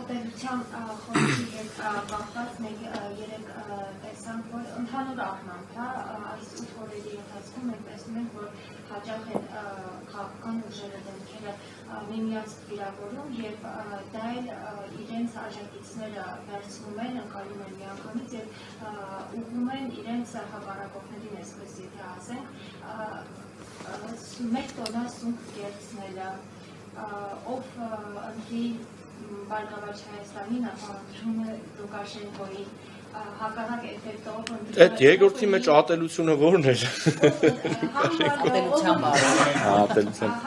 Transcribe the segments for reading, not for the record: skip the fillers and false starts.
ատելության խորհրդի հետ կապված մենք երեք տեսանք, որ ընդհանուր առմամբ այս 8 օրերի ընթացքում մենք տեսնում ենք, որ հաճախ են քաղաքական ուժերը դեմքերը միմյանց վիրավորում եւ դա էլ իրենց աջակիցները վերցնում են, ընկալում են միանգամից եւ ուղղում են իրենց հակառակորդներին, այսպես եթե ասենք, մեկ տոննա սունկ կերցնելը, ով ընտրի Բարգավաճ Հայաստանին, ապա ընտրում է Լուկաշենկոյին, հակառակ էֆեկտով ընտրում է... Այդ երկրորդի մեջ ատելությունը ո՞րն էր։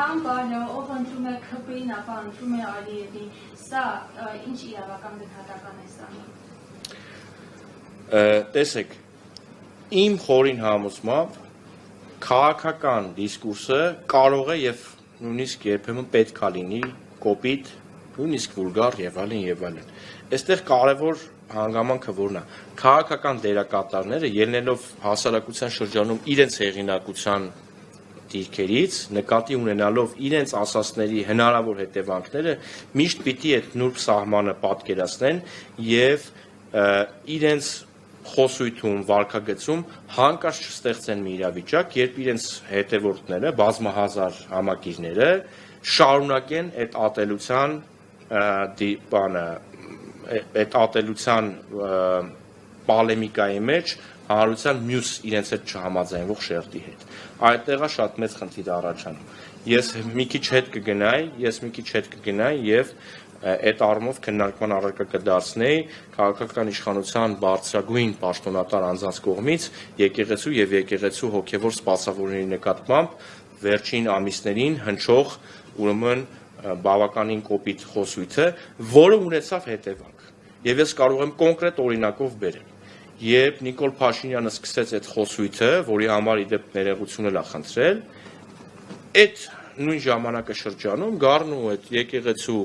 Համ բանը, ով ընտրում է ՔՊ-ին, ապա ընտրում է Ալիևին, սա ինչ իրավական գնահատական է ստանում։ Տեսեք, իմ խորին համոզմամբ քաղաքական դիսկուրսը կարող է եւ նույնիսկ երբեմն պետք է լինի կոպիտ, նույնիսկ վուլգար եւ այլն եւ այլն։ Այստեղ կարևոր հանգամանքը որն է, քաղաքական դերակատարները ելնելով հասարակության շրջանում իրենց հեղինակության դիրքերից, նկատի ունենալով իրենց ասածների հնարավոր հետևանքները, միշտ պիտի այդ նուրբ սահմանը պատկերացնեն եւ իրենց խոսույթում, վարքագծում հանկարծ չստեղծեն մի իրավիճակ, երբ իրենց հետևորդները, բազմահազար համակիրները շարունակեն այդ ատելության պոլեմիկայի մեջ հանրության մյուս իրենց հետ չհամաձայնվող շերտի հետ։ Այդտեղ է շատ մեծ խնդիր առաջանում։ Ես մի քիչ հետ կգնայի եւ այդ առումով քննարկման առարկա կդարձնեի քաղաքական իշխանության բարձրագույն պաշտոնատար անձանց կողմից եկեղեցու եւ եկեղեցու հոգեվոր սպասավորների նկատմամբ վերջին ամիսներին հնչող ուրեմն բավականին կոպիտ խոսույթը, որը ունեցավ հետևանք։ Եվ ես կարող եմ կոնկրետ օրինակով բերել։ Երբ Նիկոլ Փաշինյանը սկսեց այդ խոսույթը, որի համար իդեպ ներողություն էլ խնդրել, այդ նույն ժամանակաշրջանում գառնու այդ եկեղեցու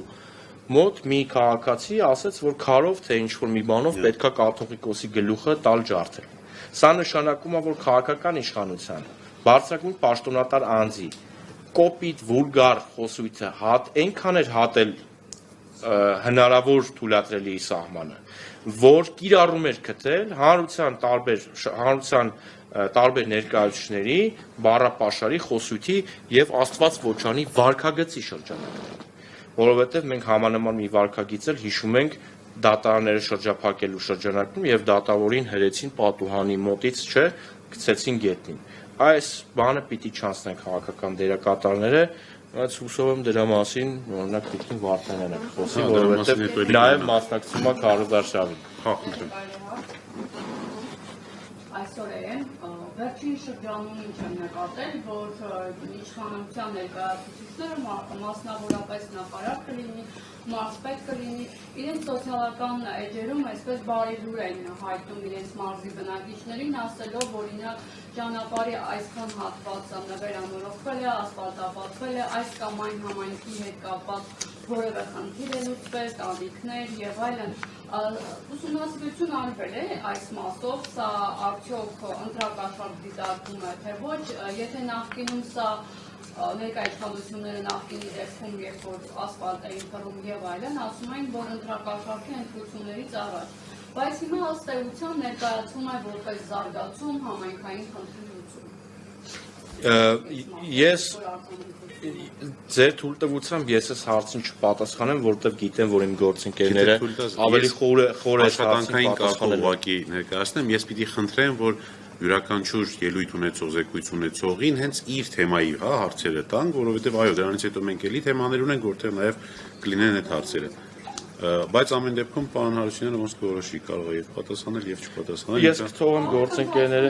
մոտ մի քաղաքացի ասաց, որ քարով թե ինչ-որ մի բանով պետքա կաթողիկոսի գլուխը տալ ջարդել։ Սա նշանակում է, որ քաղաքական իշխանության բարձրագույն պաշտոնատար անձի կոպիտ վուլգար խոսույթը այնքան էր հատել հնարավոր թույլատրելի սահմանը, որ կիրառում էր գտել հանրության տարբեր ներկայացուցիչների բառապաշարի խոսույթի եւ Աստված ոչանի վարքագծի շրջանակներում, որովհետեւ մենք համանման մի վարքագիծ էլ հիշում ենք դատարանները շրջափակելու շրջանակում եւ դատավորին հրեցին պատուհանի մոտից գցեցին գետնին։ Այս բանը պիտի չանցնեն քաղաքական դերակատարները, բայց հուսով եմ դրա մասին օրինակ Տիկին Վարդանյանը կխոսի, որովհետեւ նաեւ մասնակցում է Քարոզարշավին։ Այսօր վերջին շրջանում ինչ են նկատել, որ իշխանության ներկայացուցիչները, մասնավորապես նախարար կլինի, մարզպետ կլինի, իրենց սոցիալական էջերում այսպես բարի լուր են հայտնում իրենց մարզի բնակիչներին, ասելով, օրինակ ճանապարհի այսքան հատվածը նվերանորոգվել է, ասֆալտապատվել է, այս կամ այն համայնքի հետ կապված որևէ խնդիր է լուծվել, տանիքներ եւ այլն։ Ուսումնասիրություն արվել է այս մասով, սա արդյոք ընտրակաշառք դիտարկում է, թե ոչ, եթե նախկինում սա ներկայ իշխանությունները նախկինի դեպքում, երբ որ ասֆալտ էին փռում եւ այլն, ասում էին, որ ընտրակաշառքի ընտրություններից առաջ, բայց հիմա ըստ էության ներկայացվում է որպես զարգացում համայնքային խնդրի լուծում։ Ես ձեր թույլտվությամբ ես այս հարցին չպատասխանեմ, որովհետև գիտեմ, որ իմ գործընկերները ավելի խոր աշխատանքային կարգով ուղղակի ներկայացնեմ, ես պիտի խնդրեմ, որ յուրաքանչյուր ելույթ ունեցող, զեկույց ունեցողին հենց իր թեմայի հարցերը տանք, որովհետև այո, դրանից հետո մենք էլի թեմաներ ունենք, որտեղ նաև կլինեն այդ հարցերը։ Բայց ամեն դեպքում պարոն Հարությունյանը ոնց կորոշի, կարող է եւ պատասխանել եւ չպատասխանել։ Ես կթողեմ գործընկերները։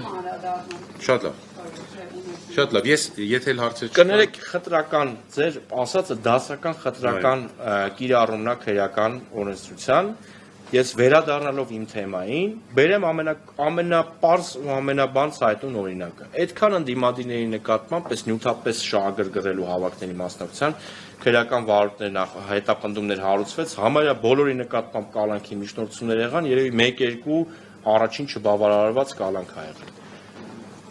Շատ լավ։ Շատ լավ, ես եթե հարցեր կներեք խտրական, ձեր ասածը դասական խտրական կիրառումն է քրեական օրենսդրության, ես վերադառնալով իմ թեմային, բերեմ ամենապարզ ու ամենաբան ցայտուն օրինակը։ Այդքան ընդդիմադիրների նկատմամբ պես նյութապես շահագրգռելու հավաքների մասնակցության քրեական վարույթներ հետապնդումներ հարուցվեց, համարյա բոլորի նկատմամբ կալանքի միջնորդություններ եղան, երևի 1-2 առաջին չբավարարված կալանք ա եղել։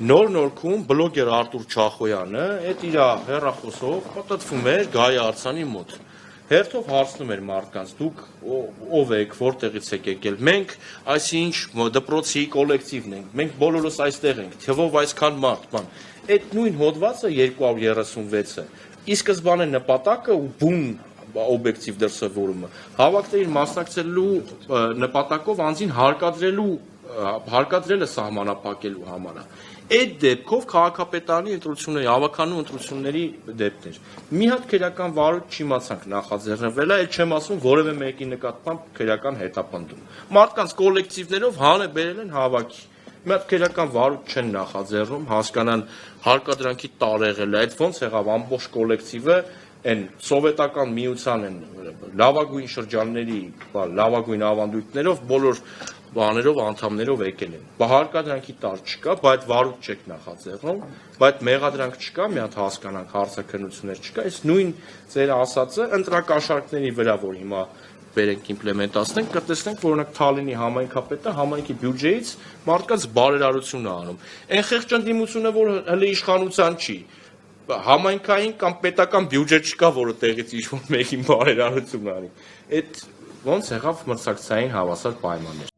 Նոր նորքում բլոգեր Արտուր Չախոյանը այդ իր հեռախոսով պատտվում էր Գայ Արցանի մոտ։ հերթով հարցնում էր մարդկանց, դուք ով եք, որտեղից եք եկել, մենք այսինչ դպրոցի կոլեկտիվն ենք, մենք բոլորս այստեղ ենք, թվով այսքան մարդ, բան, այդ նույն հոդվածը 236-ը, ի սկզբանե նպատակը ու բուն օբյեկտիվ դրսևորումը հավաքներին մասնակցելու նպատակով անձին հարկադրելը սահմանափակելու համար է։ Այդ դեպքով քաղաքապետարանի ընտրությունների, հավաքանու ընտրությունների դեպքեր։ Մի հատ քրեական վարույթ չիմացանք նախաձեռնվել է, այդ չեմ ասում որևէ մեկի նկատմամբ քրեական հետապնդում։ Մարդկանց կոլեկտիվներով հան է բերել են հավաքի։ Մի հատ քրեական վարույթ չեն նախաձեռնում, հասկանան հարկադրանքի տարեղել է, այդ ոնց եղավ ամբողջ կոլեկտիվը այն սովետական միության են լավագույն շրջանների, լավագույն ավանդույթներով բոլոր բաներով անդամներով եկել են։ Հարկադրանքի տար չկա, բայց վարույթ չեք նախաձեռնում, բայց մեղադրանք չկա, մի հատ հասկանանք հարցաքննություններ չկա, այս նույն ձեր ասածը ընտրակաշառքների վրա, որ հիմա վերենք իմպլեմենտացնենք, կտեսնենք, որ օրինակ Թալինի համայնքապետը համայնքի բյուջեից մարդկանց բարերարություն է անում։ Այն խեղճ ընդդիմությունը, որ հələ իշխանության չի, համայնքային կամ պետական բյուջե չկա, որը տեղից ինչ-որ մեկին բարերարություն անի։ Այդ ոնց եղավ մրցակցային հավասար պայմաններ։